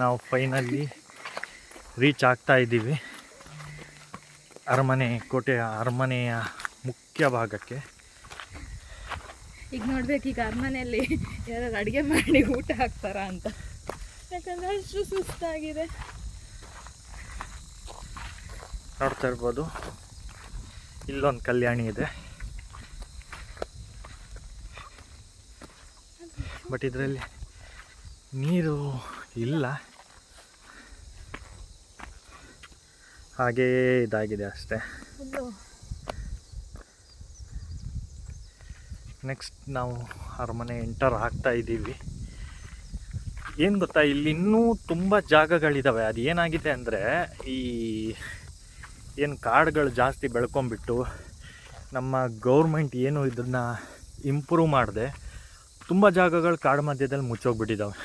ನಾವು finally reach ಆಗ್ತಾ ಇದ್ದೀವಿ ಕೋಟೆಯ ಅರಮನೆಯ ಮುಖ್ಯ ಭಾಗಕ್ಕೆ. ಈಗ ನೋಡ್ಬೇಕು, ಈಗ ಅರಮನೆಯಲ್ಲಿ ಯಾರು ಅಡುಗೆ ಮಾಡಿ ಊಟ ಹಾಕ್ತಾರ ಅಂತ, ಯಾಕಂದ್ರೆ ಅಷ್ಟು ಸುಸ್ತಾಗಿದೆ. ನೋಡ್ತಾ ಇರ್ಬೋದು, ಇಲ್ಲೊಂದು ಕಲ್ಯಾಣಿ ಇದೆ, ಬಟ್ ಇದರಲ್ಲಿ ನೀರು ಇಲ್ಲ, ಹಾಗೇ ಇದಾಗಿದೆ ಅಷ್ಟೇ. ನೆಕ್ಸ್ಟ್ ನಾವು ಅರಮನೆ ಎಂಟರ್ ಆಗ್ತಾ ಇದ್ದೀವಿ. ಏನು ಗೊತ್ತಾ, ಇಲ್ಲಿ ಇನ್ನೂ ತುಂಬ ಜಾಗಗಳಿದ್ದಾವೆ. ಅದು ಏನಾಗಿದೆ ಅಂದರೆ, ಈ ಏನು ಕಾಡುಗಳು ಜಾಸ್ತಿ ಬೆಳ್ಕೊಂಬಿಟ್ಟು ನಮ್ಮ ಗೌರ್ಮೆಂಟ್ ಏನು ಇದನ್ನು ಇಂಪ್ರೂವ್ ಮಾಡಿದೆ, ತುಂಬ ಜಾಗಗಳು ಕಾಡು ಮಧ್ಯದಲ್ಲಿ ಮುಚ್ಚೋಗ್ಬಿಟ್ಟಿದ್ದಾವೆ.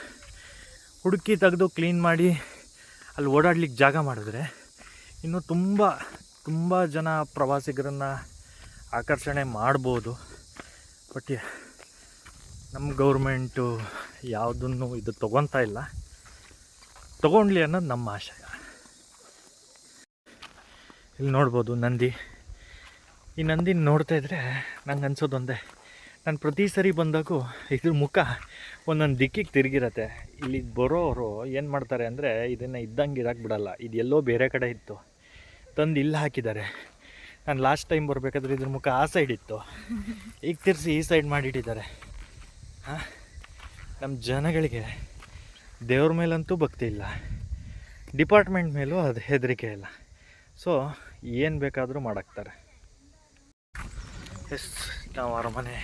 ಹುಡುಕಿ ತೆಗೆದು ಕ್ಲೀನ್ ಮಾಡಿ ಅಲ್ಲಿ ಓಡಾಡ್ಲಿಕ್ಕೆ ಜಾಗ ಮಾಡಿದ್ರೆ ಇನ್ನೂ ತುಂಬ ಜನ ಪ್ರವಾಸಿಗರನ್ನು ಆಕರ್ಷಣೆ ಮಾಡ್ಬೋದು. ಬಟ್ ನಮ್ಮ ಗೌರ್ಮೆಂಟು ಯಾವುದನ್ನು ಇದು ತೊಗೊತಾ ಇಲ್ಲ, ತೊಗೊಂಡ್ಲಿ ಅನ್ನೋದು ನಮ್ಮ ಆಶಯ. ಇಲ್ಲಿ ನೋಡ್ಬೋದು ನಂದಿ. ಈ ನಂದಿನ ನೋಡ್ತಾ ಇದ್ದರೆ ನಂಗೆ ಅನ್ಸೋದು ಒಂದೇ, ನಾನು ಪ್ರತಿ ಸರಿ ಬಂದಾಗೂ ಇದ್ರ ಮುಖ ಒಂದೊಂದು ದಿಕ್ಕಿಗೆ ತಿರುಗಿರತ್ತೆ. ಇಲ್ಲಿಗೆ ಬರೋರು ಏನು ಮಾಡ್ತಾರೆ ಅಂದರೆ, ಇದನ್ನು ಇದ್ದಂಗೆ ಇರೋಕ್ಕೆ ಬಿಡಲ್ಲ. ಇದು ಎಲ್ಲೋ ಬೇರೆ ಕಡೆ ಇತ್ತು, ತಂದು ಇಲ್ಲಿ ಹಾಕಿದ್ದಾರೆ. ನಾನು ಲಾಸ್ಟ್ ಟೈಮ್ ಬರಬೇಕಾದ್ರೆ ಇದ್ರ ಮುಖ ಆ ಸೈಡ್ ಇತ್ತು, ಈಗ ತಿರ್ಸಿ ಈ ಸೈಡ್ ಮಾಡಿಟ್ಟಿದ್ದಾರೆ. ನಮ್ಮ ಜನಗಳಿಗೆ ದೇವ್ರ ಮೇಲಂತೂ ಭಕ್ತಿ ಇಲ್ಲ, ಡಿಪಾರ್ಟ್ಮೆಂಟ್ ಮೇಲೂ ಅದು ಹೆದರಿಕೆ ಇಲ್ಲ. ಸೊ ಏನು ಬೇಕಾದರೂ ಮಾಡಾಕ್ತಾರೆ. ನಾವು ಅರಮನೆ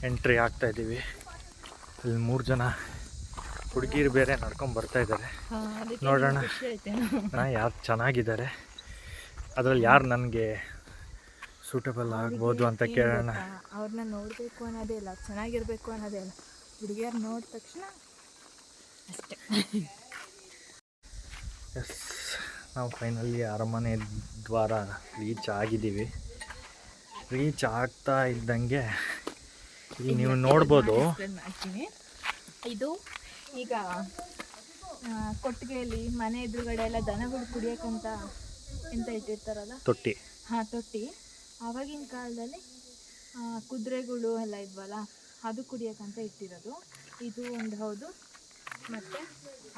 ಎಂಟ್ರಿ ಆಗ್ತಾಯಿದ್ದೀವಿ. ಇಲ್ಲಿ 3 ಜನ ಹುಡುಗಿರು ಬೇರೆ ನಡ್ಕೊಂಡು ಬರ್ತಾಯಿದ್ದಾರೆ. ನೋಡೋಣ ಯಾರು ಚೆನ್ನಾಗಿದ್ದಾರೆ, ಅದರಲ್ಲಿ ಯಾರು ನನಗೆ ಸೂಟಬಲ್ ಆಗ್ಬೋದು ಅಂತ ಕೇಳೋಣ. ಅವ್ರನ್ನ ನೋಡಬೇಕು ಅನ್ನೋದೇ ಇಲ್ಲ, ಚೆನ್ನಾಗಿರ್ಬೇಕು ಅನ್ನೋದೇ ಇಲ್ಲ, ಹುಡುಗಿಯರು ನೋಡಿದ ತಕ್ಷಣ ಅಷ್ಟೇ. ಎಸ್, ನಾವು ಫೈನಲಿ ಅರಮನೆ ದ್ವಾರ ರೀಚ್ ಆಗಿದ್ದೀವಿ. ರೀಚ್ ಆಗ್ತಾ ಇದ್ದಂಗೆ ಇಲ್ಲಿ ನೀವು ನೋಡ್ಬೋದು, ಇದು ಈಗ ಕೊಟ್ಟಿಗೆಯಲ್ಲಿ ಮನೆ ಎದುರುಗಡೆ ಎಲ್ಲ ದನಗಳು ಕುಡಿಯೋಕ್ಕಂತ ಎಂತ ಇಟ್ಟಿರ್ತಾರಲ್ಲ, ತೊಟ್ಟಿ. ತೊಟ್ಟಿ. ಆವಾಗಿನ ಕಾಲದಲ್ಲಿ ಕುದುರೆಗಳು ಎಲ್ಲ ಇದ್ವಲ್ಲ, ಅದು ಕುಡಿಯೋಕ್ಕಂತ ಇಟ್ಟಿರೋದು. ಇದು ಒಂದು ಹೌದು, ಮತ್ತು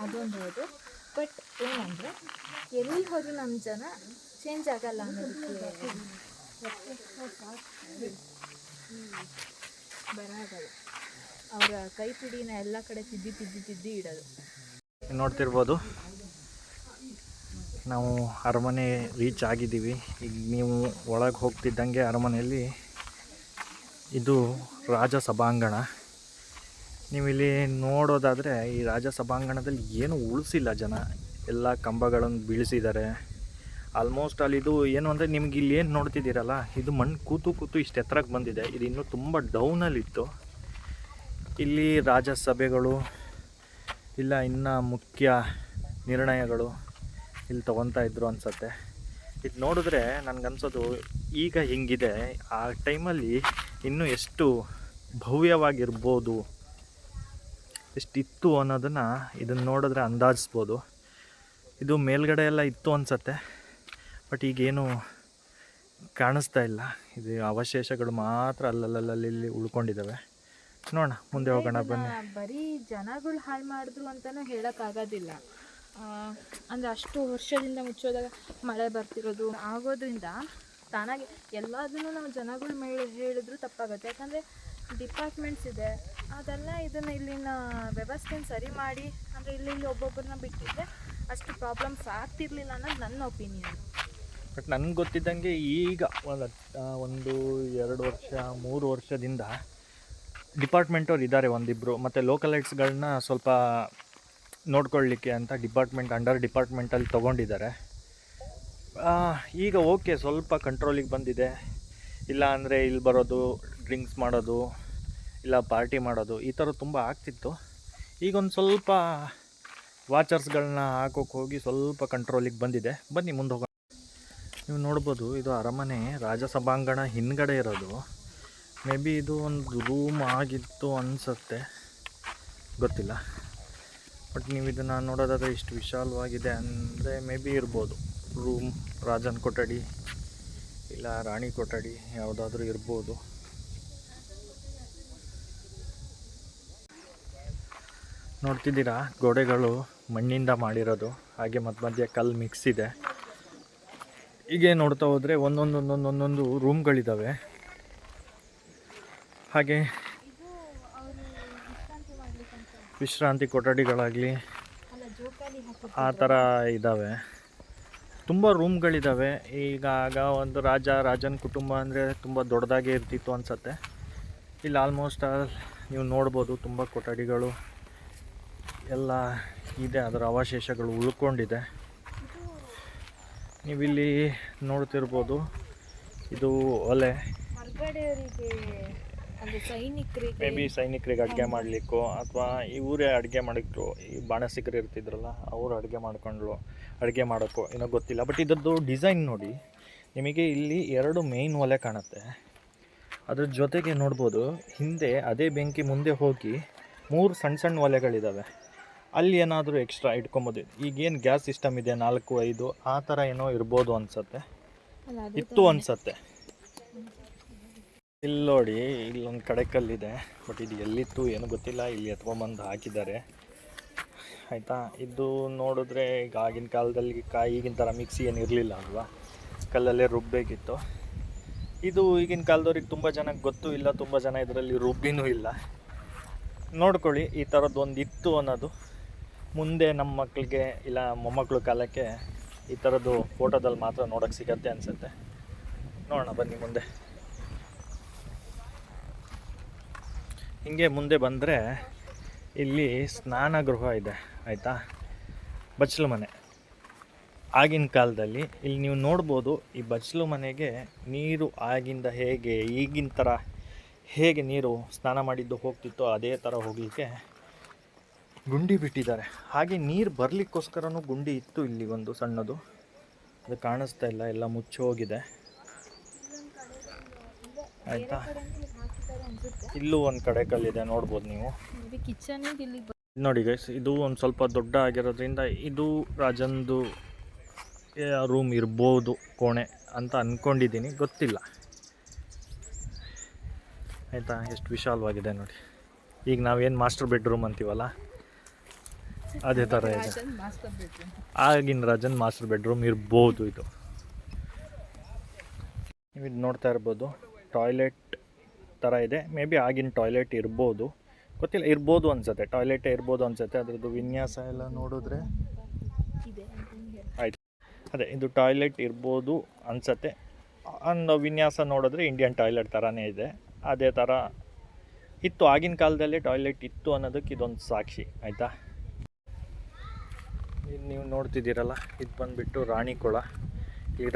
ಅದೊಂದು ಹೌದು. ಬಟ್ ಏನಂದರೆ, ಎಲ್ಲಿ ಹೋದರೂ ನಮ್ಮ ಜನ ಚೇಂಜ್ ಆಗಲ್ಲ ಅನ್ನೋದಕ್ಕೆ ಬರಾಗಲ್ಲ. ಅವರ ಕೈ ಪಿಡಿನ ಎಲ್ಲ ಕಡೆ ತಿದ್ದಿ ಇಡೋದು. ನೋಡ್ತಿರ್ಬೋದು, ನಾವು ಅರಮನೆ ರೀಚ್ ಆಗಿದ್ದೀವಿ. ಈಗ ನೀವು ಒಳಗೆ ಹೋಗ್ತಿದ್ದಂಗೆ ಅರಮನೆಯಲ್ಲಿ ಇದು ರಾಜ ಸಭಾಂಗಣ. ನೀವು ಇಲ್ಲಿ ನೋಡೋದಾದರೆ, ಈ ರಾಜ ಸಭಾಂಗಣದಲ್ಲಿ ಏನು ಉಳಿಸಿಲ್ಲ ಜನ, ಎಲ್ಲ ಕಂಬಗಳನ್ನು ಬೀಳಿಸಿದ್ದಾರೆ. ಆಲ್ಮೋಸ್ಟ್ ಅಲ್ಲಿ ಇದು ಏನು ಅಂದರೆ, ನಿಮ್ಗೆ ಇಲ್ಲಿ ಏನು ನೋಡ್ತಿದ್ದೀರಲ್ಲ, ಇದು ಮಣ್ಣು ಕೂತು ಇಷ್ಟು ಎತ್ತರಕ್ಕೆ ಬಂದಿದೆ. ಇದು ಇನ್ನೂ ತುಂಬ ಡೌನಲ್ಲಿತ್ತು. ಇಲ್ಲಿ ರಾಜಸಭೆಗಳು ಇಲ್ಲ ಇನ್ನು ಮುಖ್ಯ ನಿರ್ಣಯಗಳು ಇಲ್ಲಿ ತೊಗೊತಾ ಇದ್ರು ಅನಿಸುತ್ತೆ. ಇದು ನೋಡಿದ್ರೆ ನನಗನ್ಸೋದು, ಈಗ ಹಿಂಗಿದೆ, ಆ ಟೈಮಲ್ಲಿ ಇನ್ನೂ ಎಷ್ಟು ಭವ್ಯವಾಗಿರ್ಬೋದು, ಎಷ್ಟಿತ್ತು ಅನ್ನೋದನ್ನು ಇದನ್ನು ನೋಡಿದ್ರೆ ಅಂದಾಜಿಸ್ಬೋದು. ಇದು ಮೇಲ್ಗಡೆ ಎಲ್ಲ ಇತ್ತು ಅನಿಸುತ್ತೆ, ಬಟ್ ಈಗೇನು ಕಾಣಿಸ್ತಾ ಇಲ್ಲ. ಇದು ಅವಶೇಷಗಳು ಮಾತ್ರ ಅಲ್ಲಲ್ಲಿ ಉಳ್ಕೊಂಡಿದ್ದಾವೆ. ನೋಡೋಣ, ಮುಂದೆ ಹೋಗೋಣ ಬನ್ನಿ. ಬರೀ ಜನಗಳು ಹಾಳು ಮಾಡಿದ್ರು ಅಂತಲೂ ಹೇಳೋಕ್ಕಾಗೋದಿಲ್ಲ. ಅಂದರೆ ಅಷ್ಟು ವರ್ಷದಿಂದ ಮುಚ್ಚೋದಾಗ ಮಳೆ ಬರ್ತಿರೋದು ಆಗೋದ್ರಿಂದ ತಾನಾಗಿ ಎಲ್ಲದನ್ನು ನಾವು ಜನಗಳ ಮೇಲೆ ಹೇಳಿದ್ರು ತಪ್ಪಾಗುತ್ತೆ. ಯಾಕಂದರೆ ಡಿಪಾರ್ಟ್ಮೆಂಟ್ಸ್ ಇದೆ, ಅದೆಲ್ಲ ಇದನ್ನು ಇಲ್ಲಿನ ವ್ಯವಸ್ಥೆನ ಸರಿ ಮಾಡಿ, ಅಂದರೆ ಇಲ್ಲಿ ಒಬ್ಬೊಬ್ಬರನ್ನ ಬಿಟ್ಟಿದ್ದರೆ ಅಷ್ಟು ಪ್ರಾಬ್ಲಮ್ಸ್ ಆಗ್ತಿರ್ಲಿಲ್ಲ ಅನ್ನೋದು ನನ್ನ ಒಪಿನಿಯನ್. ಬಟ್ ನನಗೆ ಗೊತ್ತಿದ್ದಂಗೆ ಈಗ 1-2 ವರ್ಷ 3 ವರ್ಷದಿಂದ ಡಿಪಾರ್ಟ್ಮೆಂಟವ್ರು ಇದ್ದಾರೆ ಒಂದಿಬ್ಬರು, ಮತ್ತು ಲೋಕಲೈಟ್ಸ್ಗಳನ್ನ ಸ್ವಲ್ಪ ನೋಡ್ಕೊಳ್ಳಿಕ್ಕೆ ಅಂತ ಅಂಡರ್ ಡಿಪಾರ್ಟ್ಮೆಂಟಲ್ಲಿ ತೊಗೊಂಡಿದ್ದಾರೆ. ಈಗ ಓಕೆ, ಸ್ವಲ್ಪ ಕಂಟ್ರೋಲಿಗೆ ಬಂದಿದೆ. ಇಲ್ಲ ಅಂದರೆ ಇಲ್ಲಿ ಬರೋದು, ಡ್ರಿಂಕ್ಸ್ ಮಾಡೋದು, ಇಲ್ಲ ಪಾರ್ಟಿ ಮಾಡೋದು, ಈ ಥರ ತುಂಬ ಆಗ್ತಿತ್ತು. ಈಗೊಂದು ಸ್ವಲ್ಪ ವಾಚರ್ಸ್ಗಳನ್ನ ಹಾಕೋಕ್ಕೆ ಹೋಗಿ ಸ್ವಲ್ಪ ಕಂಟ್ರೋಲಿಗೆ ಬಂದಿದೆ. ಬನ್ನಿ ಮುಂದೆ ಹೋಗೋಣ. ನೀವು ನೋಡ್ಬೋದು, ಇದು ಅರಮನೆ ರಾಜ ಸಭಾಂಗಣ ಹಿಂದ್ಗಡೆ ಇರೋದು. ಮೇ ಬಿ ಇದು ಒಂದು ರೂಮ್ ಆಗಿತ್ತು ಅನಿಸುತ್ತೆ, ಗೊತ್ತಿಲ್ಲ. ಬಟ್ ನೀವು ಇದನ್ನು ನೋಡೋದಾದರೆ ಇಷ್ಟು ವಿಶಾಲವಾಗಿದೆ ಅಂದರೆ ಮೇ ಬಿ ಇರ್ಬೋದು ರೂಮ್, ರಾಜನ ಕೊಠಡಿ ಇಲ್ಲ ರಾಣಿ ಕೊಠಡಿ ಯಾವುದಾದ್ರೂ ಇರ್ಬೋದು. ನೋಡ್ತಿದ್ದೀರಾ ಗೋಡೆಗಳು ಮಣ್ಣಿಂದ ಮಾಡಿರೋದು, ಹಾಗೆ ಮಧ್ಯ ಕಲ್ಲು ಮಿಕ್ಸ್ ಇದೆ. ಹೀಗೆ ನೋಡ್ತಾ ಹೋದರೆ ಒಂದೊಂದು ರೂಮ್ಗಳಿದ್ದಾವೆ. ಹಾಗೆ ವಿಶ್ರಾಂತಿ ಕೊಠಡಿಗಳಾಗಲಿ ಆ ಥರ ಇದ್ದಾವೆ. ತುಂಬ ರೂಮ್ಗಳಿದ್ದಾವೆ. ಆಗ ಒಂದು ರಾಜನ ಕುಟುಂಬ ಅಂದರೆ ತುಂಬ ದೊಡ್ಡದಾಗೇ ಇರ್ತಿತ್ತು ಅನಿಸುತ್ತೆ. ಇಲ್ಲಿ ಆಲ್ಮೋಸ್ಟ್ ನೀವು ನೋಡ್ಬೋದು ತುಂಬ ಕೊಠಡಿಗಳು ಎಲ್ಲ ಇದೆ, ಅದರ ಅವಶೇಷಗಳು ಉಳ್ಕೊಂಡಿದೆ. ನೀವಿಲ್ಲಿ ನೋಡ್ತಿರ್ಬೋದು, ಇದು ಒಲೆ. ಮೇ ಬಿ ಸೈನಿಕರಿಗೆ ಅಡುಗೆ ಮಾಡಲಿಕ್ಕೋ ಅಥವಾ ಇವರೇ ಅಡುಗೆ ಮಾಡಿದ್ರು, ಈ ಬಾಣಸಿಗರು ಇರ್ತಿದ್ರಲ್ಲ ಅವರು ಅಡುಗೆ ಮಾಡೋಕ್ಕೋ ಏನೋ ಗೊತ್ತಿಲ್ಲ. ಬಟ್ ಇದರದ್ದು ಡಿಸೈನ್ ನೋಡಿ, ನಿಮಗೆ ಇಲ್ಲಿ 2 ಮೇಯ್ನ್ ಒಲೆ ಕಾಣುತ್ತೆ. ಅದ್ರ ಜೊತೆಗೆ ನೋಡ್ಬೋದು ಹಿಂದೆ ಅದೇ ಬೆಂಕಿ ಮುಂದೆ ಹೋಗಿ 3 ಸಣ್ಣ ಒಲೆಗಳಿದ್ದಾವೆ. ಅಲ್ಲಿ ಏನಾದರೂ ಎಕ್ಸ್ಟ್ರಾ ಇಟ್ಕೊಬೋದು. ಈಗೇನು ಗ್ಯಾಸ್ ಸಿಸ್ಟಮ್ ಇದೆ 4-5 ಆ ಥರ ಏನೋ ಇರ್ಬೋದು ಅನಿಸುತ್ತೆ, ಇತ್ತು ಅನಿಸುತ್ತೆ. ಇಲ್ಲಿ ನೋಡಿ, ಇಲ್ಲೊಂದು ಕಡೆ ಕಲ್ಲಿದೆ, ಬಟ್ ಇದು ಎಲ್ಲಿತ್ತು ಏನೂ ಗೊತ್ತಿಲ್ಲ. ಇಲ್ಲಿ ಎತ್ಕೊಂಬಂದು ಹಾಕಿದ್ದಾರೆ ಆಯಿತಾ. ಇದು ನೋಡಿದ್ರೆ ಈಗ ಆಗಿನ ಕಾಲದಲ್ಲಿ ಈಗಿನ ಥರ ಮಿಕ್ಸಿ ಏನು ಇರಲಿಲ್ಲ ಅಲ್ವಾ, ಕಲ್ಲಲ್ಲೇ ರುಬ್ಬೇಕಿತ್ತು. ಇದು ಈಗಿನ ಕಾಲದವ್ರಿಗೆ ತುಂಬ ಜನಕ್ಕೆ ಗೊತ್ತೂ ಇಲ್ಲ, ತುಂಬ ಜನ ಇದರಲ್ಲಿ ರುಬ್ಬಿನೂ ಇಲ್ಲ. ನೋಡ್ಕೊಳ್ಳಿ, ಈ ಥರದ್ದು ಒಂದು ಇತ್ತು ಅನ್ನೋದು. ಮುಂದೆ ನಮ್ಮ ಮಕ್ಕಳಿಗೆ ಇಲ್ಲ ಮೊಮ್ಮಕ್ಕಳು ಕಾಲಕ್ಕೆ ಈ ಥರದ್ದು ಫೋಟೋದಲ್ಲಿ ಮಾತ್ರ ನೋಡೋಕ್ಕೆ ಸಿಗತ್ತೆ ಅನಿಸುತ್ತೆ. ನೋಡೋಣ ಬನ್ನಿ ಮುಂದೆ. ಹಿಂಗೆ ಮುಂದೆ ಬಂದರೆ ಇಲ್ಲಿ ಸ್ನಾನಗೃಹ ಇದೆ ಆಯಿತಾ, ಬಚ್ಚಲು ಮನೆ. ಆಗಿನ ಕಾಲದಲ್ಲಿ ಇಲ್ಲಿ ನೀವು ನೋಡ್ಬೋದು, ಈ ಬಚ್ಚಲು ಮನೆಗೆ ನೀರು ಆಗಿಂದ ಹೇಗೆ ಈಗಿನ ಥರ ಹೇಗೆ ನೀರು ಸ್ನಾನ ಮಾಡಿದ್ದು ಹೋಗ್ತಿತ್ತೋ ಅದೇ ಥರ ಹೋಗಲಿಕ್ಕೆ ಗುಂಡಿ ಬಿಟ್ಟಿದ್ದಾರೆ. ಹಾಗೆ ನೀರು ಬರಲಿಕ್ಕೋಸ್ಕರನೂ ಗುಂಡಿ ಇತ್ತು ಇಲ್ಲಿ ಒಂದು ಸಣ್ಣದು, ಅದು ಕಾಣಿಸ್ತಾ ಇಲ್ಲ, ಎಲ್ಲ ಮುಚ್ಚೋಗಿದೆ ಆಯಿತಾ. ಇಲ್ಲೂ ಒಂದು ಕಡೆ ಕಲ್ಲಿದೆ, ನೋಡ್ಬೋದು ನೀವು. ನೋಡಿ ಗೈಸ್, ಇದು ಒಂದು ಸ್ವಲ್ಪ ದೊಡ್ಡ ಆಗಿರೋದ್ರಿಂದ ಇದು ರಾಜಂದು ರೂಮ್ ಇರ್ಬೋದು, ಕೋಣೆ ಅಂತ ಅಂದ್ಕೊಂಡಿದ್ದೀನಿ, ಗೊತ್ತಿಲ್ಲ ಆಯಿತಾ. ಎಷ್ಟು ವಿಶಾಲವಾಗಿದೆ ನೋಡಿ. ಈಗ ನಾವೇನು ಮಾಸ್ಟರ್ ಬೆಡ್ರೂಮ್ ಅಂತೀವಲ್ಲ ಅದೇ ಥರ ಇದೆ. ಆಗಿನ ರಾಜನ್ ಮಾಸ್ಟರ್ ಬೆಡ್ರೂಮ್ ಇರ್ಬೋದು ಇದು. ನೀವು ಇದು ನೋಡ್ತಾ ಇರ್ಬೋದು, ಟಾಯ್ಲೆಟ್ ಥರ ಇದೆ. ಮೇ ಬಿ ಆಗಿನ ಟಾಯ್ಲೆಟ್ ಇರ್ಬೋದು, ಗೊತ್ತಿಲ್ಲ, ಇರ್ಬೋದು ಅನಿಸುತ್ತೆ, ಟಾಯ್ಲೆಟೇ ಇರ್ಬೋದು ಅನಿಸುತ್ತೆ. ಅದರದ್ದು ವಿನ್ಯಾಸ ಎಲ್ಲ ನೋಡಿದ್ರೆ ಆಯಿತು, ಅದೇ ಇದು ಟಾಯ್ಲೆಟ್ ಇರ್ಬೋದು ಅನಿಸುತ್ತೆ. ಒಂದು ವಿನ್ಯಾಸ ನೋಡಿದ್ರೆ ಇಂಡಿಯನ್ ಟಾಯ್ಲೆಟ್ ಥರನೇ ಇದೆ, ಅದೇ ಥರ ಇತ್ತು. ಆಗಿನ ಕಾಲದಲ್ಲೇ ಟಾಯ್ಲೆಟ್ ಇತ್ತು ಅನ್ನೋದಕ್ಕೆ ಇದೊಂದು ಸಾಕ್ಷಿ ಆಯಿತಾ. ನೀವು ನೋಡ್ತಿದ್ದೀರಲ್ಲ, ಇದು ಬಂದುಬಿಟ್ಟು ರಾಣಿ ಕೊಳ. ಈ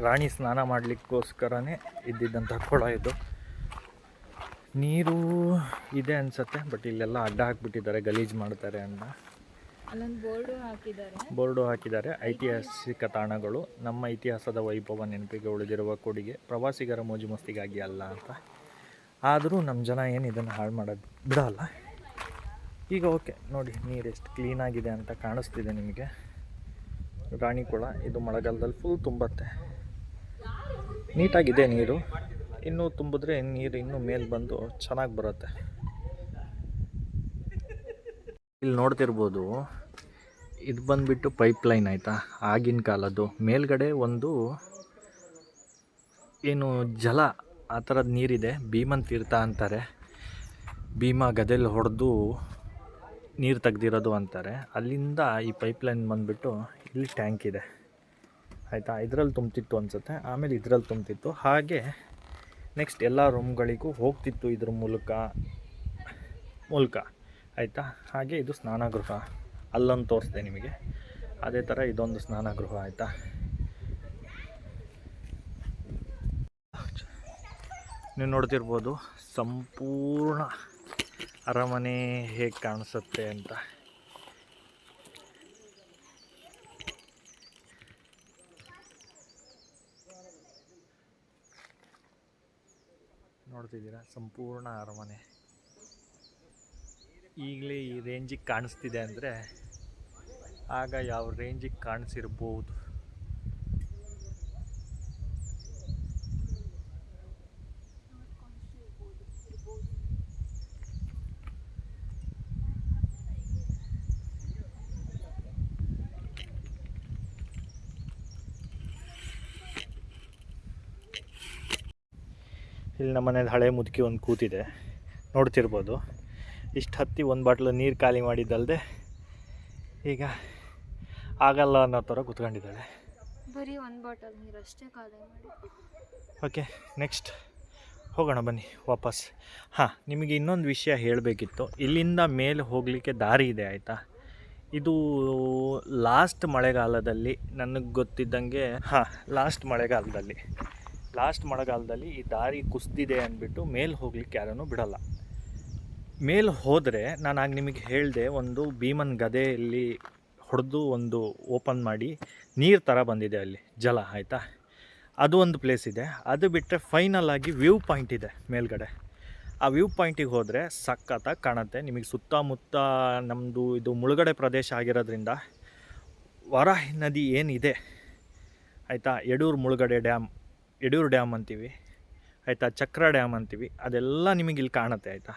ರಾಣಿ ಸ್ನಾನ ಮಾಡಲಿಕ್ಕೋಸ್ಕರನೇ ಇದ್ದಿದ್ದಂಥ ಕೊಳ ಇದು. ನೀರು ಇದೆ ಅನಿಸುತ್ತೆ, ಬಟ್ ಇಲ್ಲೆಲ್ಲ ಅಡ್ಡ ಹಾಕಿಬಿಟ್ಟಿದ್ದಾರೆ, ಗಲೀಜು ಮಾಡ್ತಾರೆ ಅಂತ. ಬೋರ್ಡು ಹಾಕಿದ್ದಾರೆ. ಐತಿಹಾಸಿಕ ತಾಣಗಳು, ನಮ್ಮ ಇತಿಹಾಸದ ವೈಭವ ನೆನಪಿಗೆ ಉಳಿದಿರುವ ಕೊಡುಗೆ, ಪ್ರವಾಸಿಗರ ಮೋಜು ಮಸ್ತಿಗಾಗಿ ಅಲ್ಲ ಅಂತ. ಆದರೂ ನಮ್ಮ ಜನ ಏನು ಇದನ್ನು ಹಾಳು ಮಾಡೋದು ಬಿಡೋಲ್ಲ. ಈಗ ಓಕೆ ನೋಡಿ, ನೀರು ಎಷ್ಟು ಕ್ಲೀನಾಗಿದೆ ಅಂತ ಕಾಣಿಸ್ತಿದೆ ನಿಮಗೆ. ರಾಣಿ ಕೊಳ ಇದು ಮಳೆಗಾಲದಲ್ಲಿ ಫುಲ್ ತುಂಬತ್ತೆ, ನೀಟಾಗಿದೆ ನೀರು. ಇನ್ನೂ ತುಂಬಿದ್ರೆ ನೀರು ಇನ್ನೂ ಮೇಲೆ ಬಂದು ಚೆನ್ನಾಗಿ ಬರುತ್ತೆ. ಇಲ್ಲಿ ನೋಡ್ತಿರ್ಬೋದು, ಇದು ಬಂದುಬಿಟ್ಟು ಪೈಪ್ಲೈನ್ ಆಯಿತಾ, ಆಗಿನ ಕಾಲದ್ದು. ಮೇಲ್ಗಡೆ ಒಂದು ಏನು ಜಲ ಆ ಥರದ್ದು ನೀರಿದೆ, ಭೀಮನ್ ತೀರ್ಥ ಅಂತಾರೆ. ಭೀಮ ಗದೆಲ್ಲಿ ಹೊಡೆದು ನೀರು ತೆಗ್ದಿರೋದು ಅಂತಾರೆ. ಅಲ್ಲಿಂದ ಈ ಪೈಪ್ಲೈನ್ ಬಂದುಬಿಟ್ಟು ಇಲ್ಲಿ ಟ್ಯಾಂಕ್ ಇದೆ ಆಯಿತಾ. ಇದರಲ್ಲಿ ತುಂಬ್ತಿತ್ತು ಅನಿಸುತ್ತೆ, ಆಮೇಲೆ ಇದರಲ್ಲಿ ತುಂಬ್ತಿತ್ತು. ಹಾಗೆ ನೆಕ್ಸ್ಟ್ ಎಲ್ಲ ರೂಮ್ಗಳಿಗೂ ಹೋಗ್ತಿತ್ತು ಇದ್ರ ಮೂಲಕ ಆಯಿತಾ. ಹಾಗೆ ಇದು ಸ್ನಾನಗೃಹ, ಅಲ್ಲೊಂದು ತೋರಿಸ್ದೆ ನಿಮಗೆ, ಅದೇ ಥರ ಇದೊಂದು ಸ್ನಾನಗೃಹ ಆಯಿತಾ. ನೀವು ನೋಡ್ತಿರ್ಬೋದು ಸಂಪೂರ್ಣ ಅರಮನೆ ಹೇಗೆ ಕಾಣಿಸುತ್ತೆ ಅಂತ. ನೋಡ್ತಿದ್ದೀರಾ ಸಂಪೂರ್ಣ ಅರಮನೆ. ಈಗಲೇ ಈ ರೇಂಜಿಗೆ ಕಾಣಿಸ್ತಿದೆ ಅಂದರೆ ಆಗ ಯಾವ ರೇಂಜಿಗೆ ಕಾಣಿಸಿರ್ಬೋದು. ಇಲ್ಲಿ ನಮ್ಮ ಮನೇಲಿ ಹಳೆ ಮುದುಕಿ ಒಂದು ಕೂತಿದೆ, ನೋಡ್ತಿರ್ಬೋದು. ಇಷ್ಟು ಹತ್ತಿ ಒಂದು ಬಾಟ್ಲು ನೀರು ಖಾಲಿ ಮಾಡಿದ್ದಲ್ಲದೆ ಈಗ ಆಗಲ್ಲ ಅನ್ನೋ ಥರ ಕೂತ್ಕೊಂಡಿದ್ದಾಳೆ. ಬರೀ ಒಂದು ಬಾಟಲ್ ನೀರು ಅಷ್ಟೇ ಖಾಲಿ ಮಾಡಿ. ಓಕೆ, ನೆಕ್ಸ್ಟ್ ಹೋಗೋಣ ಬನ್ನಿ ವಾಪಸ್. ಹಾಂ, ನಿಮಗೆ ಇನ್ನೊಂದು ವಿಷಯ ಹೇಳಬೇಕಿತ್ತು. ಇಲ್ಲಿಂದ ಮೇಲೆ ಹೋಗಲಿಕ್ಕೆ ದಾರಿ ಇದೆ, ಆಯಿತಾ. ಇದು ಲಾಸ್ಟ್ ಮಳೆಗಾಲದಲ್ಲಿ ನನಗೆ ಗೊತ್ತಿದ್ದಂಗೆ, ಲಾಸ್ಟ್ ಮಳೆಗಾಲದಲ್ಲಿ ಈ ದಾರಿ ಕುಸಿದಿದೆ ಅಂದ್ಬಿಟ್ಟು ಮೇಲೆ ಹೋಗ್ಲಿಕ್ಕೆ ಯಾರನ್ನೂ ಬಿಡಲ್ಲ. ಮೇಲೆ ಹೋದರೆ ನಾನು ಆಗ ನಿಮಗೆ ಹೇಳಿದೆ, ಒಂದು ಭೀಮನ್ ಗದೆಯಲ್ಲಿ ಹೊಡೆದು ಒಂದು ಓಪನ್ ಮಾಡಿ ನೀರು ಥರ ಬಂದಿದೆ ಅಲ್ಲಿ ಜಲ, ಆಯಿತಾ. ಅದು ಒಂದು ಪ್ಲೇಸ್ ಇದೆ. ಅದು ಬಿಟ್ಟರೆ ಫೈನಲ್ ಆಗಿ ವ್ಯೂ ಪಾಯಿಂಟ್ ಇದೆ ಮೇಲ್ಗಡೆ. ಆ ವ್ಯೂ ಪಾಯಿಂಟಿಗೆ ಹೋದರೆ ಸಖತ್ತಾಗಿ ಕಾಣುತ್ತೆ. ನಿಮಗೆ ಸುತ್ತಮುತ್ತ ನಮ್ಮದು ಇದು ಮುಳುಗಡೆ ಪ್ರದೇಶ ಆಗಿರೋದ್ರಿಂದ ವರಾಹಿ ನದಿ ಏನಿದೆ, ಆಯಿತಾ, ಯಡೂರು ಡ್ಯಾಮ್ ಅಂತೀವಿ, ಆಯಿತಾ, ಚಕ್ರ ಡ್ಯಾಮ್ ಅಂತೀವಿ, ಅದೆಲ್ಲ ನಿಮಗೆ ಇಲ್ಲಿ ಕಾಣುತ್ತೆ, ಆಯಿತಾ.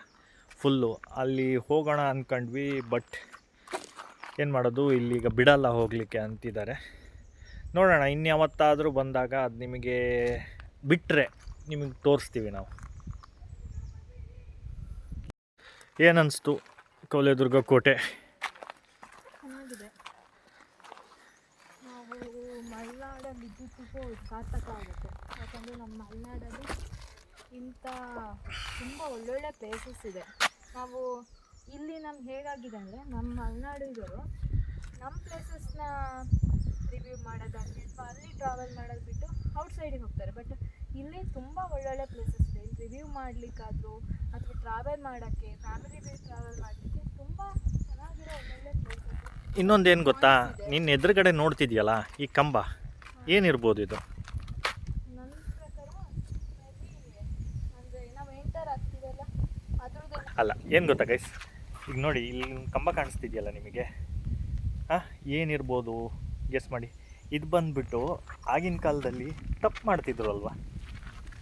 ಫುಲ್ಲು ಅಲ್ಲಿ ಹೋಗೋಣ ಅಂದ್ಕೊಂಡ್ವಿ, ಬಟ್ ಏನು ಮಾಡೋದು, ಇಲ್ಲಿಗ ಬಿಡಲ್ಲ ಹೋಗಲಿಕ್ಕೆ ಅಂತಿದ್ದಾರೆ. ನೋಡೋಣ, ಇನ್ಯಾವತ್ತಾದರೂ ಬಂದಾಗ ಅದು ನಿಮಗೆ ಬಿಟ್ಟರೆ ನಿಮಗೆ ತೋರಿಸ್ತೀವಿ ನಾವು. ಏನನ್ನಿಸ್ತು ಕೌಲೇದುರ್ಗ ಕೋಟೆ? ಚೆನ್ನಾಗಿದೆ. ನಾವು ಮಲೆನಾಡಲ್ಲಿ ಇದ್ದಿದ್ದಕ್ಕೂ ಸಾರ್ಥಕ ಆಗುತ್ತೆ. ಯಾಕಂದರೆ ನಮ್ಮ ಮಲೆನಾಡಲ್ಲಿ ಇಂಥ ತುಂಬ ಒಳ್ಳೊಳ್ಳೆ ಪ್ಲೇಸಸ್ ಇದೆ. ನಾವು ಇಲ್ಲಿ ನಮ್ಗೆ ಹೇಗಾಗಿದೆ ಅಂದರೆ, ನಮ್ಮ ಮಲೆನಾಡಿಗರು ನಮ್ಮ ಪ್ಲೇಸಸ್ನ ರಿವ್ಯೂ ಮಾಡೋದಾಗಲಿ ಅಥವಾ ಅಲ್ಲಿ ಟ್ರಾವೆಲ್ ಮಾಡೋದು ಬಿಟ್ಟು ಔಟ್ಸೈಡಿಗೆ ಹೋಗ್ತಾರೆ. ಬಟ್ ಇಲ್ಲಿ ತುಂಬ ಒಳ್ಳೊಳ್ಳೆ ಪ್ಲೇಸಸ್ ಇದೆ. ಇಲ್ಲಿ ರಿವ್ಯೂ ಮಾಡಲಿಕ್ಕಾದರೂ ಅಥವಾ ಟ್ರಾವೆಲ್ ಮಾಡೋಕ್ಕೆ, ಫ್ಯಾಮಿಲಿ ಟ್ರಾವೆಲ್ ಮಾಡಲಿಕ್ಕೆ ತುಂಬ ಚೆನ್ನಾಗಿರೋ ಒಳ್ಳೊಳ್ಳೆ ಪ್ಲೇಸಸ್. ಇನ್ನೊಂದೇನು ಗೊತ್ತಾ, ನಿನ್ನ ಎದುರುಗಡೆ ನೋಡ್ತಿದ್ಯಲ್ಲ ಈ ಕಂಬ, ಏನಿರ್ಬೋದು ಇದು? ನನ್ನ ಪ್ರಕಾರ ಅಂದರೆ ನಾವು ಎಂಟರ್ ಆಗ್ತೀವಲ್ಲ ಅದ್ರದ್ದು ಅಲ್ಲ, ಏನು ಗೊತ್ತಾ ಗೈಸ್, ಈಗ ನೋಡಿ ಇಲ್ಲಿ ಕಂಬ ಕಾಣಿಸ್ತಿದೆಯಲ್ಲ ನಿಮಗೆ, ಏನಿರ್ಬೋದು ಗೆಸ್ ಮಾಡಿ. ಇದು ಬಂದುಬಿಟ್ಟು ಆಗಿನ ಕಾಲದಲ್ಲಿ ತಪ್ಪು ಮಾಡ್ತಿದ್ರು ಅಲ್ವಾ,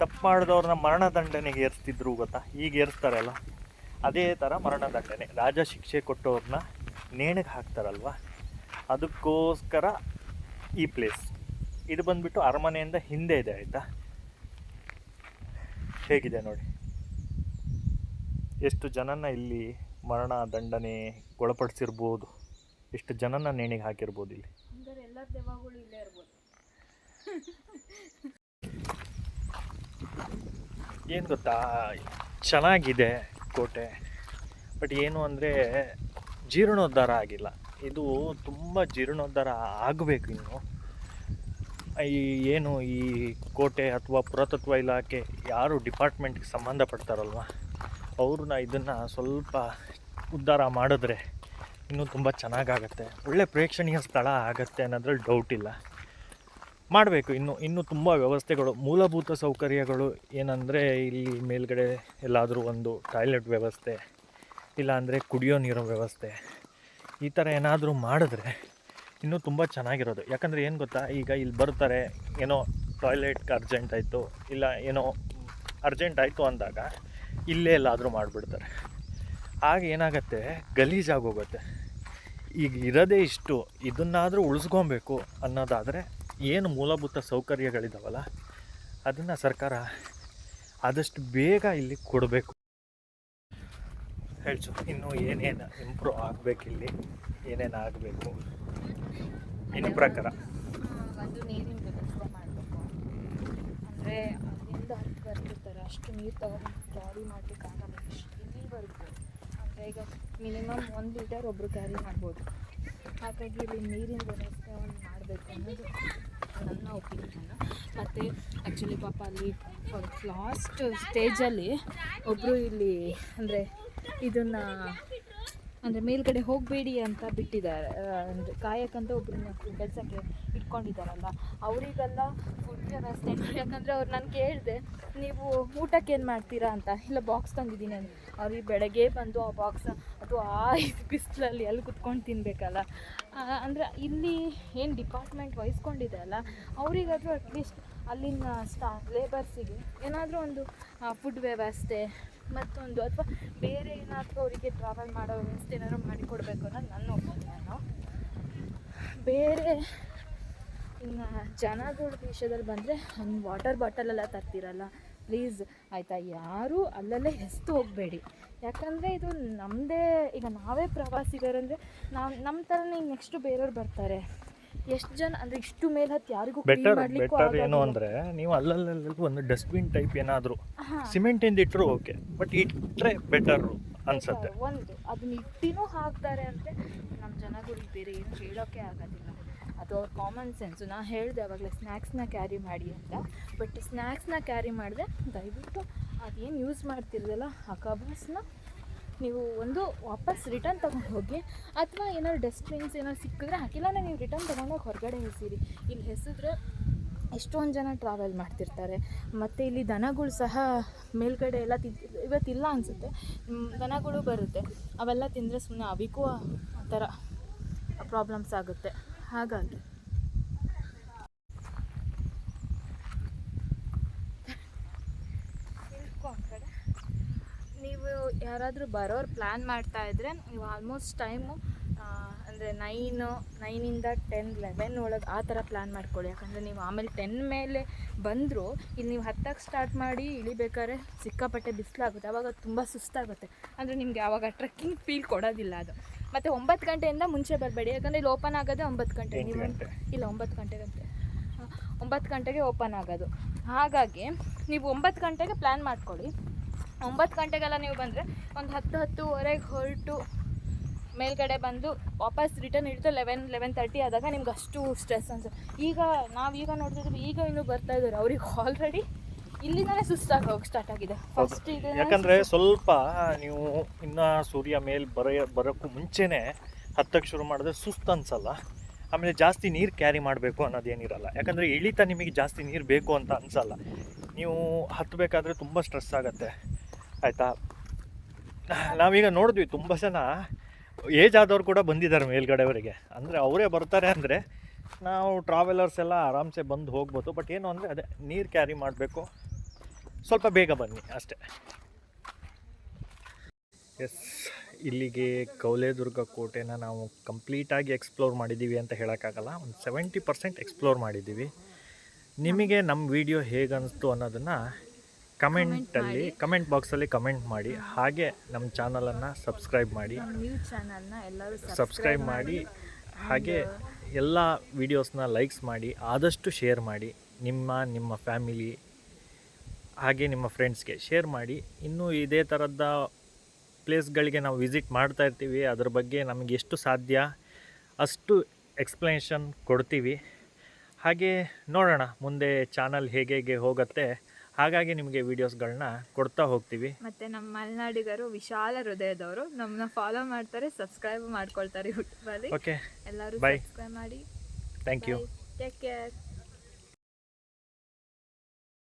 ತಪ್ಪು ಮಾಡಿದವ್ರನ್ನ ಮರಣದಂಡನೆಗೆ ಏರಿಸ್ತಿದ್ರು ಗೊತ್ತಾ. ಈಗ ಏರಿಸ್ತಾರಲ್ಲ ಅದೇ ಥರ ಮರಣದಂಡನೆ, ರಾಜ ಶಿಕ್ಷೆ ಕೊಟ್ಟವ್ರನ್ನ ನೇಣಿಗೆ ಹಾಕ್ತಾರಲ್ವ, ಅದಕ್ಕೋಸ್ಕರ ಈ ಪ್ಲೇಸ್. ಇದು ಬಂದುಬಿಟ್ಟು ಅರಮನೆಯಿಂದ ಹಿಂದೆ ಇದೆ, ಆಯಿತಾ. ಹೇಗಿದೆ ನೋಡಿ, ಎಷ್ಟು ಜನನ ಇಲ್ಲಿ ಮರಣ ದಂಡನೆ ಒಳಪಡಿಸಿರ್ಬೋದು, ಎಷ್ಟು ಜನನ ನೇಣಿಗೆ ಹಾಕಿರ್ಬೋದು ಇಲ್ಲಿ. ಅಂದರೆ ಎಲ್ಲರ ದೆವ್ವಗಳು ಇಲ್ಲೇ ಇರ್ಬೋದು. ಏನು ಗೊತ್ತಾ, ಚೆನ್ನಾಗಿದೆ ಕೋಟೆ, ಬಟ್ ಏನು ಅಂದರೆ ಜೀರ್ಣೋದ್ಧಾರ ಆಗಿಲ್ಲ. ಇದು ತುಂಬ ಜೀರ್ಣೋದ್ಧಾರ ಆಗಬೇಕು ಇನ್ನು. ಈ ಕೋಟೆ ಅಥವಾ ಪುರಾತತ್ವ ಇಲಾಖೆ ಯಾರು ಡಿಪಾರ್ಟ್ಮೆಂಟ್ಗೆ ಸಂಬಂಧಪಡ್ತಾರಲ್ವ, ಅವ್ರನ್ನ ಇದನ್ನು ಸ್ವಲ್ಪ ಉದ್ಧಾರ ಮಾಡಿದ್ರೆ ಇನ್ನೂ ತುಂಬ ಚೆನ್ನಾಗಾಗತ್ತೆ, ಒಳ್ಳೆ ಪ್ರೇಕ್ಷಣೀಯ ಸ್ಥಳ ಆಗತ್ತೆ ಅನ್ನೋದ್ರಲ್ಲಿ ಡೌಟ್ ಇಲ್ಲ. ಮಾಡಬೇಕು ಇನ್ನೂ ತುಂಬ ವ್ಯವಸ್ಥೆಗಳು, ಮೂಲಭೂತ ಸೌಕರ್ಯಗಳು. ಏನಂದರೆ ಇಲ್ಲಿ ಮೇಲ್ಗಡೆ ಎಲ್ಲಾದರೂ ಒಂದು ಟಾಯ್ಲೆಟ್ ವ್ಯವಸ್ಥೆ, ಇಲ್ಲಾಂದರೆ ಕುಡಿಯೋ ನೀರಿನ ವ್ಯವಸ್ಥೆ, ಈ ಥರ ಏನಾದರೂ ಮಾಡಿದ್ರೆ ಇನ್ನೂ ತುಂಬ ಚೆನ್ನಾಗಿರೋದು. ಯಾಕಂದರೆ ಏನು ಗೊತ್ತಾ, ಈಗ ಇಲ್ಲಿ ಬರ್ತಾರೆ, ಏನೋ ಟಾಯ್ಲೆಟ್ಗೆ ಅರ್ಜೆಂಟ್ ಆಯಿತು, ಇಲ್ಲ ಏನೋ ಅರ್ಜೆಂಟ್ ಆಯಿತು ಅಂದಾಗ ಇಲ್ಲೇ ಎಲ್ಲಾದರೂ ಮಾಡಿಬಿಡ್ತಾರೆ. ಆಗ ಏನಾಗತ್ತೆ, ಗಲೀಜಾಗೋಗುತ್ತೆ. ಈಗ ಇರೋದೇ ಇಷ್ಟು, ಇದನ್ನಾದರೂ ಉಳಿಸ್ಕೊಬೇಕು ಅನ್ನೋದಾದರೆ ಏನು ಮೂಲಭೂತ ಸೌಕರ್ಯಗಳಿದಾವಲ್ಲ ಅದನ್ನು ಸರ್ಕಾರ ಆದಷ್ಟು ಬೇಗ ಇಲ್ಲಿ ಕೊಡಬೇಕು. ಹೇಳ್ಸು, ಇನ್ನೂ ಏನೇನು ಇಂಪ್ರೂವ್ ಆಗಬೇಕು, ಇಲ್ಲಿ ಏನೇನು ಆಗಬೇಕು ಇನ್ನು ಪ್ರಕಾರ? ಒಂದು ನೀರಿನ ವ್ಯವಸ್ಥೆ ಮಾಡಬೇಕು. ಅಂದರೆ ಅಲ್ಲಿಂದ ಹತ್ತು ಬರ್ತಿರ್ತಾರೆ, ಅಷ್ಟು ನೀರು ತಗೊಂಡು ಕ್ಯಾರಿ ಮಾಡಲಿಕ್ಕೆ ಆಗಲ್ಲ ಇಲ್ಲಿವರೆಗೂ. ಅಂದರೆ ಈಗ ಮಿನಿಮಮ್ 1 ಲೀಟರ್ ಒಬ್ಬರು ಕ್ಯಾರಿ ಮಾಡ್ಬೋದು. ಹಾಗಾಗಿ ಇಲ್ಲಿ ನೀರಿನ ವ್ಯವಸ್ಥೆ ಒಂದು ಮಾಡಬೇಕು ಅನ್ನೋದು ನನ್ನ ಒಪಿನಿಯನ್. ಮತ್ತು ಆ್ಯಕ್ಚುಲಿ ಪಾಪ ಅಲ್ಲಿ ಲಾಸ್ಟ್ ಸ್ಟೇಜಲ್ಲಿ ಒಬ್ಬರು ಇಲ್ಲಿ ಅಂದರೆ ಇದನ್ನು ಅಂದರೆ ಮೇಲ್ಗಡೆ ಹೋಗಬೇಡಿ ಅಂತ ಬಿಟ್ಟಿದ್ದಾರೆ. ಅಂದರೆ ಕಾಯಕ್ಕಂತ ಒಬ್ಬರನ್ನ ಕೆಲಸಕ್ಕೆ ಇಟ್ಕೊಂಡಿದ್ದಾರಲ್ಲ ಅವರಿಗೆಲ್ಲ ಫುಡ್ ವ್ಯವಸ್ಥೆ. ಯಾಕಂದರೆ ಅವ್ರು ನಾನು ಕೇಳಿದೆ, ನೀವು ಊಟಕ್ಕೆ ಏನು ಮಾಡ್ತೀರಾ ಅಂತ. ಇಲ್ಲ ಬಾಕ್ಸ್ ತಂದಿದ್ದೀನಿ ಅಂತ. ಅವ್ರಿಗೆ ಬೆಳಗ್ಗೆ ಬಂದು ಆ ಬಾಕ್ಸ್ ಅದು ಬಿಸಿಲಲ್ಲಿ ಎಲ್ಲಿ ಕುತ್ಕೊಂಡು ತಿನ್ನಬೇಕಲ್ಲ. ಅಂದರೆ ಇಲ್ಲಿ ಏನು ಡಿಪಾರ್ಟ್ಮೆಂಟ್ ವಹಿಸ್ಕೊಂಡಿದೆ ಅಲ್ಲ, ಅವರಿಗಾದರೂ ಅಟ್ಲೀಸ್ಟ್ ಅಲ್ಲಿನ ಲೇಬರ್ಸಿಗೆ ಏನಾದರೂ ಒಂದು ಫುಡ್ ವ್ಯವಸ್ಥೆ ಮತ್ತೊಂದು ಅಥವಾ ಬೇರೆ ಏನಾದರೂ ಅವರಿಗೆ ಟ್ರಾವೆಲ್ ಮಾಡೋ ವ್ಯವಸ್ಥೆ ಏನಾದರೂ ಮಾಡಿಕೊಡ್ಬೇಕು ಅನ್ನೋದು ನನ್ನ ಒಪಿನಿಯನ್ನು. ಬೇರೆ ಇನ್ನು ಜನಗಳ ವಿಷಯದಲ್ಲಿ ಬಂದರೆ ಒಂದು ವಾಟರ್ ಬಾಟಲೆಲ್ಲ ತರ್ತಿರಲ್ಲ, ಪ್ಲೀಸ್ ಆಯಿತಾ, ಯಾರೂ ಅಲ್ಲಲ್ಲೇ ಎಸ್ದು ಹೋಗಬೇಡಿ. ಯಾಕಂದರೆ ಇದು ನಮ್ಮದೇ, ಈಗ ನಾವೇ ಪ್ರವಾಸಿಗರಂದರೆ ನಮ್ಮ ಥರನೇ ಈಗ ನೆಕ್ಸ್ಟು ಬೇರೆಯವ್ರು ಬರ್ತಾರೆ. ಎಷ್ಟು ಜನ ಅಂದರೆ ಇಷ್ಟು ಮೇಲೆ ಹತ್ತು ಯಾರಿಗೂ ಬೆಟರ್ ಏನು ಅಂದರೆ ನೀವು ಅಲ್ಲಲ್ಲಿ ಒಂದು ಡಸ್ಟ್ಬಿನ್ ಟೈಪ್ ಏನಾದರೂ ಸಿಮೆಂಟಿಂದ ಇಟ್ಟರು ಓಕೆ, ಬಟ್ ಇಟ್ಟರೆ ಬೆಟರು ಅನ್ಸುತ್ತೆ. ಒಂದು ಅದನ್ನ ಇಟ್ಟಿನೂ ಹಾಕ್ತಾರೆ ಅಂದರೆ ನಮ್ಮ ಜನಗಳಿಗೆ ಬೇರೆ ಏನು ಹೇಳೋಕ್ಕೆ ಆಗೋದಿಲ್ಲ. ಅದು ಅವ್ರ ಕಾಮನ್ ಸೆನ್ಸು. ನಾನು ಹೇಳಿದೆ ಆವಾಗಲೇ ಸ್ನ್ಯಾಕ್ಸ್ನ ಕ್ಯಾರಿ ಮಾಡಿ ಅಂತ. ಬಟ್ ಸ್ನ್ಯಾಕ್ಸ್ನ ಕ್ಯಾರಿ ಮಾಡಿದೆ, ದಯವಿಟ್ಟು ಅದೇನು ಯೂಸ್ ಮಾಡ್ತಿರೋದಲ್ಲ ಆ ಕಬರ್ಸ್ನ ನೀವು ಒಂದು ವಾಪಸ್ ರಿಟರ್ನ್ ತೊಗೊಂಡು ಹೋಗಿ, ಅಥವಾ ಏನಾದ್ರು ಡಸ್ಟ್ಬಿನ್ಸ್ ಏನಾದ್ರು ಸಿಕ್ಕಿದ್ರೆ ಹಾಕಿಲ್ಲ, ನೀವು ರಿಟರ್ನ್ ತೊಗೊಂಡೋಗಿ ಹೊರಗಡೆ ಎಸೀರಿ. ಇಲ್ಲಿ ಎಸೆದ್ರೆ ಎಷ್ಟೊಂದು ಜನ ಟ್ರಾವೆಲ್ ಮಾಡ್ತಿರ್ತಾರೆ. ಮತ್ತು ಇಲ್ಲಿ ದನಗಳು ಸಹ ಮೇಲ್ಗಡೆ ಎಲ್ಲ ಇವತ್ತಿಲ್ಲ ಅನಿಸುತ್ತೆ, ದನಗಳು ಬರುತ್ತೆ, ಅವೆಲ್ಲ ತಿಂದರೆ ಸುಮ್ಮನೆ ಅವಿಗೂ ಒಂಥರ ಪ್ರಾಬ್ಲಮ್ಸ್ ಆಗುತ್ತೆ. ಹಾಗಾಗಿ ನೀವು ಯಾರಾದರೂ ಬರೋರು ಪ್ಲ್ಯಾನ್ ಮಾಡ್ತಾಯಿದ್ರೆ ನೀವು ಆಲ್ಮೋಸ್ಟ್ ಟೈಮು ಅಂದರೆ 9 to 10, 11 ಒಳಗೆ ಆ ಥರ ಪ್ಲ್ಯಾನ್ ಮಾಡ್ಕೊಳ್ಳಿ. ಯಾಕಂದರೆ ನೀವು ಆಮೇಲೆ 10 ಮೇಲೆ ಬಂದರೂ ಇಲ್ಲಿ ನೀವು ಹತ್ತಕ್ಕೆ ಸ್ಟಾರ್ಟ್ ಮಾಡಿ ಇಳಿಬೇಕಾದ್ರೆ ಸಿಕ್ಕಾಪಟ್ಟೆ ಬಿಸಿಲಾಗುತ್ತೆ, ಆವಾಗ ತುಂಬ ಸುಸ್ತಾಗುತ್ತೆ. ಅಂದರೆ ನಿಮಗೆ ಆವಾಗ ಟ್ರೆಕ್ಕಿಂಗ್ ಫೀಲ್ ಕೊಡೋದಿಲ್ಲ ಅದು. ಮತ್ತು 9 ಗಂಟೆಯಿಂದ ಮುಂಚೆ ಬರಬೇಡಿ, ಯಾಕಂದರೆ ಇಲ್ಲಿ ಓಪನ್ ಆಗೋದೇ 9 ಗಂಟೆ. ನೀವು ಇಲ್ಲ 9 ಗಂಟೆಗಂತೆ 9 ಗಂಟೆಗೆ ಓಪನ್ ಆಗೋದು. ಹಾಗಾಗಿ ನೀವು 9 ಗಂಟೆಗೆ ಪ್ಲ್ಯಾನ್ ಮಾಡ್ಕೊಳ್ಳಿ. 9 ಗಂಟೆಗೆಲ್ಲ ನೀವು ಬಂದರೆ ಒಂದು 10-10:30 ಹೊರಟು ಮೇಲ್ಗಡೆ ಬಂದು ವಾಪಸ್ ರಿಟರ್ನ್ ಇಡ್ತು 11-11:30 ಆದಾಗ ನಿಮ್ಗೆ ಅಷ್ಟು ಸ್ಟ್ರೆಸ್ ಅನ್ಸುತ್ತೆ. ನಾವೀಗ ನೋಡ್ತಿದ್ದೀವಿ, ಈಗ ಇನ್ನೂ ಬರ್ತಾ ಇದ್ದಾರೆ, ಅವ್ರಿಗೆ ಆಲ್ರೆಡಿ ಇಲ್ಲಿಂದಲೇ ಸುಸ್ತಾಗಿ ಹೋಗಿ ಸ್ಟಾರ್ಟ್ ಆಗಿದೆ. ಫಸ್ಟ್ ಇದೆ ಯಾಕಂದರೆ ಸ್ವಲ್ಪ ನೀವು ಇನ್ನು ಸೂರ್ಯ ಮೇಲೆ ಬರೋಕ್ಕೂ ಮುಂಚೆನೇ ಹತ್ತಕ್ಕೆ ಶುರು ಮಾಡಿದ್ರೆ ಸುಸ್ತು ಅನ್ಸಲ್ಲ. ಆಮೇಲೆ ಜಾಸ್ತಿ ನೀರು ಕ್ಯಾರಿ ಮಾಡಬೇಕು ಅನ್ನೋದೇನಿರಲ್ಲ, ಯಾಕಂದರೆ ಇಳಿತಾ ನಿಮಗೆ ಜಾಸ್ತಿ ನೀರು ಬೇಕು ಅಂತ ಅನಿಸಲ್ಲ. ನೀವು ಹತ್ತಬೇಕಾದ್ರೆ ತುಂಬ ಸ್ಟ್ರೆಸ್ ಆಗುತ್ತೆ, ಆಯಿತಾ. ನಾವೀಗ ನೋಡಿದ್ವಿ ತುಂಬ ಜನ ಏಜ್ ಆದವ್ರು ಕೂಡ ಬಂದಿದ್ದಾರೆ ಮೇಲ್ಗಡೆವರೆಗೆ. ಅಂದರೆ ಅವರೇ ಬರ್ತಾರೆ ಅಂದರೆ ನಾವು ಟ್ರಾವೆಲರ್ಸ್ ಎಲ್ಲ ಆರಾಮ್ಸೆ ಬಂದು ಹೋಗ್ಬೋದು. ಬಟ್ ಏನು ಅಂದರೆ ಅದೇ ನೀರು ಕ್ಯಾರಿ ಮಾಡಬೇಕು, ಸ್ವಲ್ಪ ಬೇಗ ಬನ್ನಿ ಅಷ್ಟೇ. ಎಸ್, ಇಲ್ಲಿಗೆ ಕೌಲೇದುರ್ಗ ಕೋಟೆನ ನಾವು ಕಂಪ್ಲೀಟಾಗಿ ಎಕ್ಸ್ಪ್ಲೋರ್ ಮಾಡಿದ್ದೀವಿ ಅಂತ ಹೇಳೋಕ್ಕಾಗಲ್ಲ, ಒಂದು 70% ಎಕ್ಸ್ಪ್ಲೋರ್ ಮಾಡಿದ್ದೀವಿ. ನಿಮಗೆ ನಮ್ಮ ವಿಡಿಯೋ ಹೇಗೆ ಅನ್ನಿಸ್ತು ಅನ್ನೋದನ್ನು ಕಮೆಂಟ್ ಬಾಕ್ಸಲ್ಲಿ ಕಮೆಂಟ್ ಮಾಡಿ. ಹಾಗೆ ನಮ್ಮ ಚಾನಲನ್ನು ಸಬ್ಸ್ಕ್ರೈಬ್ ಮಾಡಿ, ಸಬ್ಸ್ಕ್ರೈಬ್ ಮಾಡಿ. ಹಾಗೆ ಎಲ್ಲ ವೀಡಿಯೋಸ್ನ ಲೈಕ್ಸ್ ಮಾಡಿ, ಆದಷ್ಟು ಶೇರ್ ಮಾಡಿ. ನಿಮ್ಮ ಫ್ಯಾಮಿಲಿ ಹಾಗೆ ನಿಮ್ಮ ಫ್ರೆಂಡ್ಸ್ಗೆ ಶೇರ್ ಮಾಡಿ. ಇನ್ನೂ ಇದೇ ಥರದ ಪ್ಲೇಸ್ಗಳಿಗೆ ನಾವು ವಿಸಿಟ್ ಮಾಡ್ತಾ ಇರ್ತೀವಿ. ಅದ್ರ ಬಗ್ಗೆ ನಮಗೆ ಎಷ್ಟು ಸಾಧ್ಯ ಅಷ್ಟು ಎಕ್ಸ್ಪ್ಲನೇಷನ್ ಕೊಡ್ತೀವಿ. ಹಾಗೆ ನೋಡೋಣ ಮುಂದೆ ಚಾನಲ್ ಹೇಗೆ ಹೋಗುತ್ತೆ, ಹಾಗಾಗಿ ನಿಮಗೆ ವೀಡಿಯೋಸ್ಗಳನ್ನ ಕೊಡ್ತಾ ಹೋಗ್ತೀವಿ. ಮತ್ತು ನಮ್ಮ ಮಲೆನಾಡಿಗರು ವಿಶಾಲ ಹೃದಯದವರು, ನಮ್ಮನ್ನ ಫಾಲೋ ಮಾಡ್ತಾರೆ, ಸಬ್ಸ್ಕ್ರೈಬ್ ಮಾಡ್ಕೊಳ್ತಾರೆ ಯೂಟ್ಯೂಬಲ್ಲಿ. ಓಕೆ, ಎಲ್ಲರೂ ಸಬ್ಸ್ಕ್ರೈಬ್ ಮಾಡಿ. Thank you, take care.